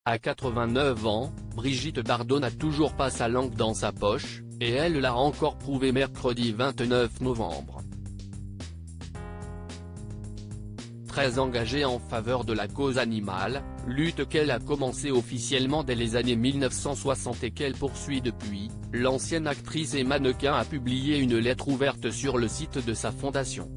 À 89 ans, Brigitte Bardot n'a toujours pas sa langue dans sa poche, et elle l'a encore prouvé mercredi 29 novembre. Très engagée en faveur de la cause animale, lutte qu'elle a commencé officiellement dès les années 1960 et qu'elle poursuit depuis, l'ancienne actrice et mannequin a publié une lettre ouverte sur le site de sa fondation.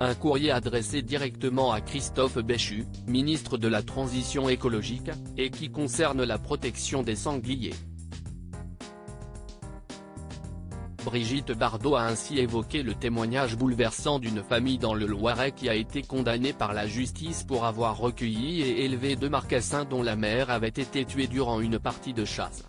Un courrier adressé directement à Christophe Béchu, ministre de la Transition écologique, et qui concerne la protection des sangliers. Brigitte Bardot a ainsi évoqué le témoignage bouleversant d'une famille dans le Loiret qui a été condamnée par la justice pour avoir recueilli et élevé 2 marcassins dont la mère avait été tuée durant une partie de chasse.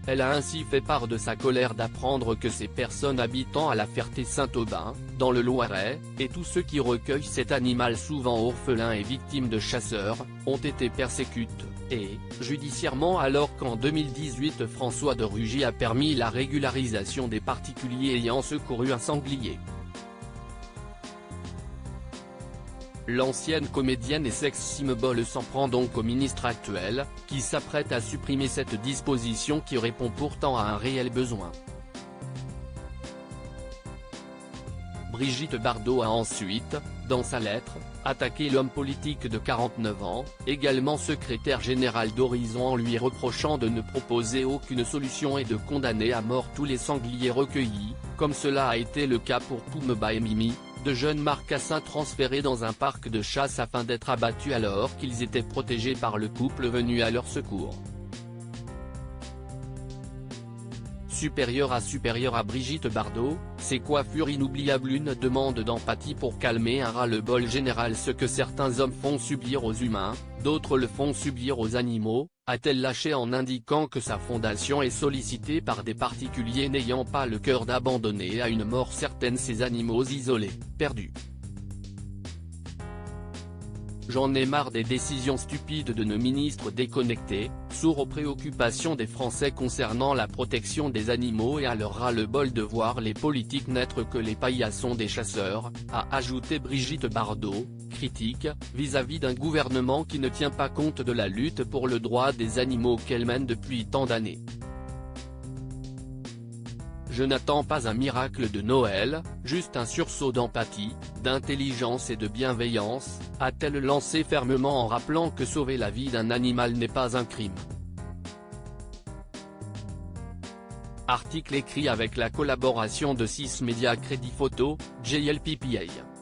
Elle a ainsi fait part de sa colère d'apprendre que ces personnes habitant à La Ferté-Saint-Aubin, dans le Loiret, et tous ceux qui recueillent cet animal souvent orphelin et victime de chasseurs, ont été persécutés, judiciairement alors qu'en 2018 François de Rugy a permis la régularisation des particuliers ayant secouru un sanglier. L'ancienne comédienne et sex-symbole s'en prend donc au ministre actuel, qui s'apprête à supprimer cette disposition qui répond pourtant à un réel besoin. Brigitte Bardot a ensuite, dans sa lettre, attaqué l'homme politique de 49 ans, également secrétaire général d'Horizon en lui reprochant de ne proposer aucune solution et de condamner à mort tous les sangliers recueillis, comme cela a été le cas pour Poumba et Mimi, de jeunes marcassins transférés dans un parc de chasse afin d'être abattus alors qu'ils étaient protégés par le couple venu à leur secours. Supérieur à Brigitte Bardot, ses coiffures inoubliables, une demande d'empathie pour calmer un ras-le-bol général. Ce que certains hommes font subir aux humains, d'autres le font subir aux animaux, a-t-elle lâché en indiquant que sa fondation est sollicitée par des particuliers n'ayant pas le cœur d'abandonner à une mort certaine ces animaux isolés, perdus. J'en ai marre des décisions stupides de nos ministres déconnectés, sourds aux préoccupations des Français concernant la protection des animaux et à leur ras-le-bol de voir les politiques n'être que les paillassons des chasseurs, a ajouté Brigitte Bardot, critique, vis-à-vis d'un gouvernement qui ne tient pas compte de la lutte pour le droit des animaux qu'elle mène depuis tant d'années. Je n'attends pas un miracle de Noël, juste un sursaut d'empathie, d'intelligence et de bienveillance, a-t-elle lancé fermement en rappelant que sauver la vie d'un animal n'est pas un crime. Article écrit avec la collaboration de 6 médias Crédit Photo, JLPPA.